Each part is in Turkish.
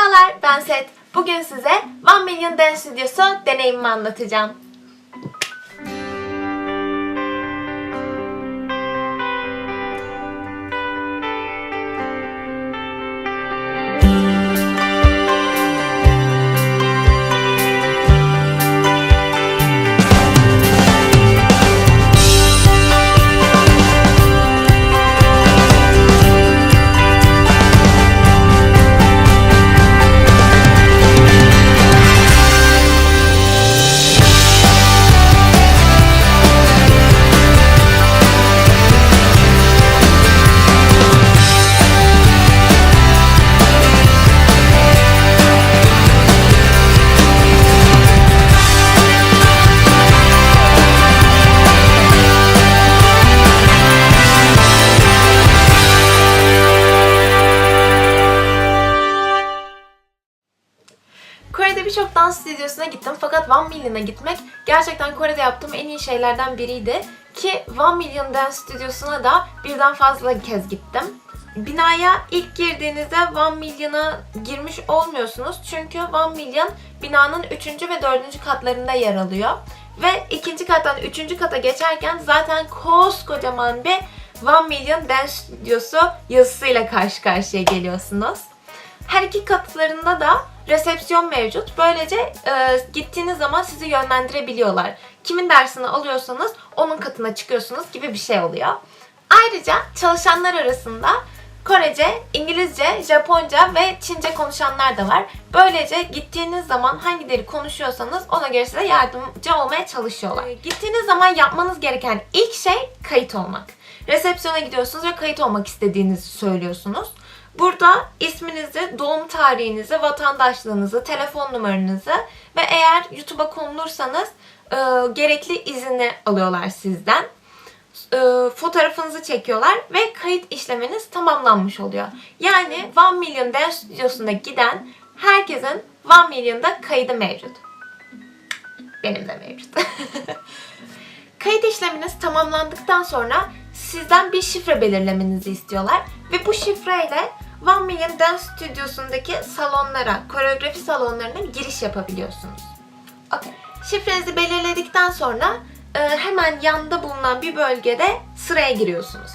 Merhabalar, ben Set. Bugün size One Million Dance Stüdyosu deneyimimi anlatacağım. Kore'de birçok dans stüdyosuna gittim fakat One Million'a gitmek gerçekten Kore'de yaptığım en iyi şeylerden biriydi. Ki One Million Dance Stüdyosuna da birden fazla kez gittim. Binaya ilk girdiğinizde One Million'a girmiş olmuyorsunuz çünkü One Million binanın 3. ve 4. katlarında yer alıyor. Ve 2. kattan 3. kata geçerken zaten koskocaman bir One Million Dance Stüdyosu yazısıyla karşı karşıya geliyorsunuz. Her iki katlarında da resepsiyon mevcut. Böylece gittiğiniz zaman sizi yönlendirebiliyorlar. Kimin dersini alıyorsanız onun katına çıkıyorsunuz gibi bir şey oluyor. Ayrıca çalışanlar arasında Korece, İngilizce, Japonca ve Çince konuşanlar da var. Böylece gittiğiniz zaman hangi dili konuşuyorsanız ona göre size yardımcı olmaya çalışıyorlar. Gittiğiniz zaman yapmanız gereken ilk şey kayıt olmak. Resepsiyona gidiyorsunuz ve kayıt olmak istediğinizi söylüyorsunuz. Burada isminizi, doğum tarihinizi, vatandaşlığınızı, telefon numaranızı ve eğer YouTube'a konulursanız gerekli izini alıyorlar sizden. Fotoğrafınızı çekiyorlar ve kayıt işleminiz tamamlanmış oluyor. Yani One Million Dance Stüdyosu'na giden herkesin One Million'da kaydı mevcut. Benim de mevcut. Kayıt işleminiz tamamlandıktan sonra sizden bir şifre belirlemenizi istiyorlar ve bu şifreyle One Million Dance Stüdyosu'ndaki salonlara, koreografi salonlarına giriş yapabiliyorsunuz. Okay. Şifrenizi belirledikten sonra hemen yanında bulunan bir bölgede sıraya giriyorsunuz.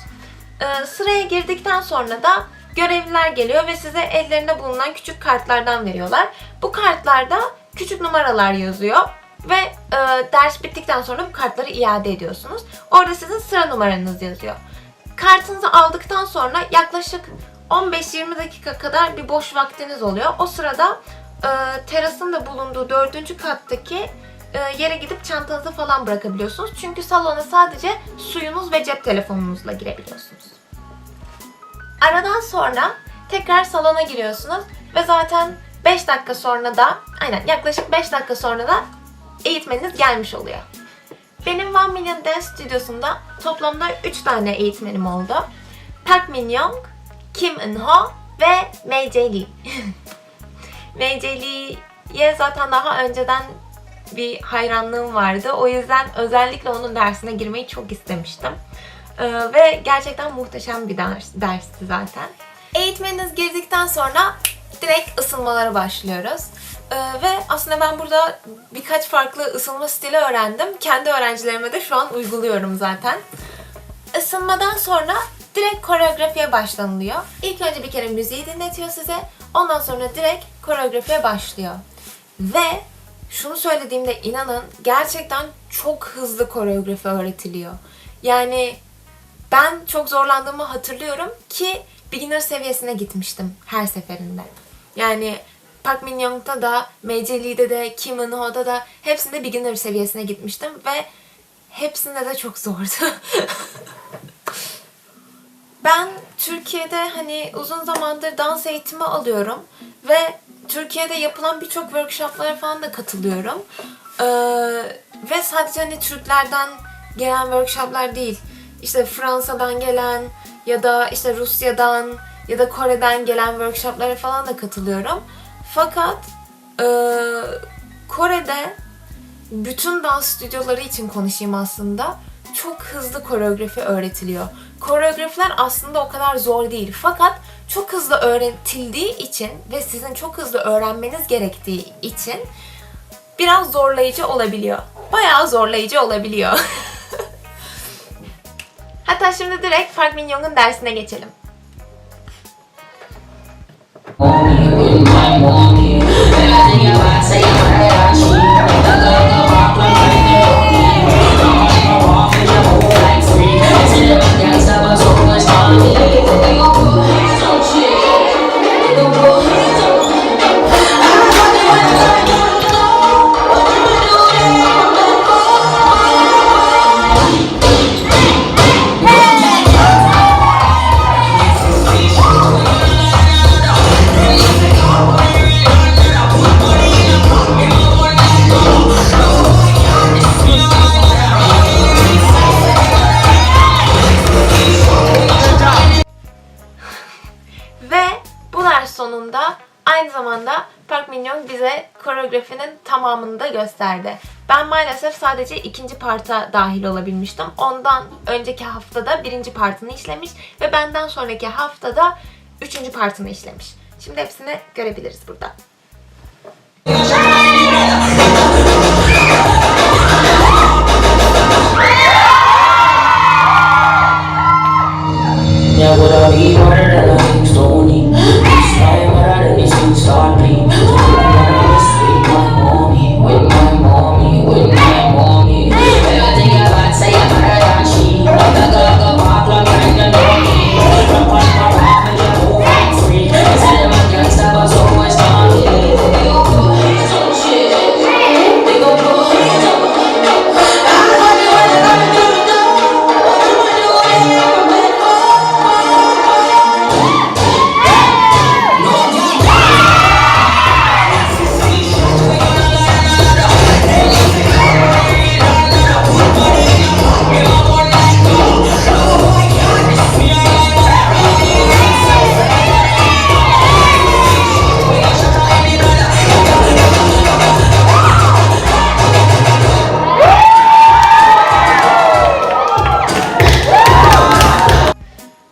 Sıraya girdikten sonra da görevliler geliyor ve size ellerinde bulunan küçük kartlardan veriyorlar. Bu kartlarda küçük numaralar yazıyor. Ve ders bittikten sonra bu kartları iade ediyorsunuz. Orada sizin sıra numaranız yazıyor. Kartınızı aldıktan sonra yaklaşık 15-20 dakika kadar bir boş vaktiniz oluyor. O sırada terasın da bulunduğu 4. kattaki yere gidip çantanızı falan bırakabiliyorsunuz. Çünkü salona sadece suyunuz ve cep telefonunuzla girebiliyorsunuz. Aradan sonra tekrar salona giriyorsunuz ve zaten 5 dakika sonra da, yaklaşık 5 dakika sonra da eğitmeniniz gelmiş oluyor. Benim One Million Dance Stüdyosu'nda toplamda 3 tane eğitmenim oldu. Park Min Young, Kim Eun Ho ve May Jae Lee. May Jae Lee'ye zaten daha önceden bir hayranlığım vardı. O yüzden özellikle onun dersine girmeyi çok istemiştim. Ve gerçekten muhteşem bir dersti zaten. Eğitmeniniz girdikten sonra direkt ısınmalara başlıyoruz. Ve aslında ben burada birkaç farklı ısınma stili öğrendim. Kendi öğrencilerime de şu an uyguluyorum zaten. Isınmadan sonra direkt koreografiye başlanılıyor. İlk önce bir kere müziği dinletiyor size. Ondan sonra direkt koreografiye başlıyor. Ve şunu söylediğimde inanın gerçekten çok hızlı koreografi öğretiliyor. Yani ben çok zorlandığımı hatırlıyorum ki beginner seviyesine gitmiştim her seferinde. Yani Park Min Young'da da, May Jae Lee'de de, Kim Eun Ho'da da hepsinde beginner seviyesine gitmiştim ve hepsinde de çok zordu. Ben Türkiye'de uzun zamandır dans eğitimi alıyorum ve Türkiye'de yapılan birçok workshoplara falan da katılıyorum. Ve sadece Türklerden gelen workshoplar değil. İşte Fransa'dan gelen ya da işte Rusya'dan ya da Kore'den gelen workshoplara falan da katılıyorum. Fakat Kore'de bütün dans stüdyoları için konuşayım aslında. Çok hızlı koreografi öğretiliyor. Koreografiler aslında o kadar zor değil. Fakat çok hızlı öğretildiği için ve sizin çok hızlı öğrenmeniz gerektiği için biraz zorlayıcı olabiliyor. Bayağı zorlayıcı olabiliyor. Hatta şimdi direkt Park Min Young'un dersine geçelim. Ve bu ders sonunda aynı zamanda Park Min Young bize koreografinin tamamını da gösterdi. Ben maalesef sadece ikinci parta dahil olabilmiştim. Ondan önceki haftada birinci partını işlemiş ve benden sonraki haftada üçüncü partını işlemiş. Şimdi hepsini görebiliriz burada.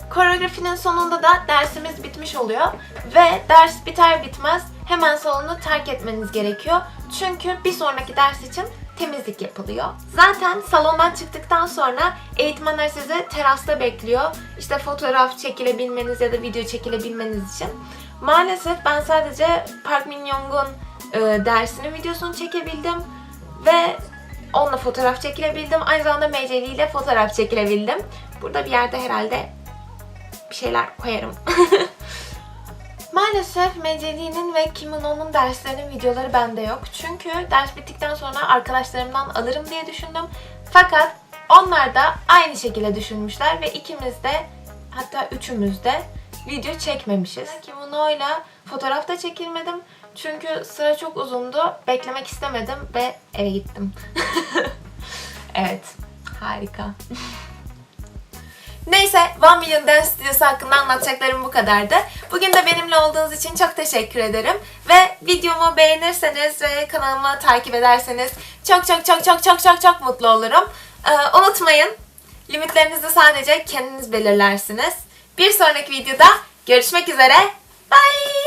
Koreografinin sonunda da dersimiz bitmiş oluyor ve ders biter bitmez hemen salonu terk etmeniz gerekiyor. Çünkü bir sonraki ders için temizlik yapılıyor. Zaten salondan çıktıktan sonra eğitmenler sizi terasta bekliyor. İşte fotoğraf çekilebilmeniz ya da video çekilebilmeniz için. Maalesef ben sadece Park Min Young'un dersinin videosunu çekebildim ve onunla fotoğraf çekilebildim. Aynı zamanda MCL ile fotoğraf çekilebildim. Burada bir yerde herhalde bir şeyler koyarım. Maalesef MCL'nin ve Kim Eun'un derslerinin videoları bende yok. Çünkü ders bittikten sonra arkadaşlarımdan alırım diye düşündüm. Fakat onlar da aynı şekilde düşünmüşler ve ikimiz de, hatta üçümüz de video çekmemişiz. Kim Eun'la fotoğraf da çekilmedim. Çünkü sıra çok uzundu. Beklemek istemedim ve eve gittim. Evet, harika. Neyse, One Million Dance Stüdyosu hakkında anlatacaklarım bu kadardı. Bugün de benimle olduğunuz için çok teşekkür ederim. Ve videomu beğenirseniz ve kanalımı takip ederseniz çok mutlu olurum. Unutmayın, limitlerinizi sadece kendiniz belirlersiniz. Bir sonraki videoda görüşmek üzere. Bye!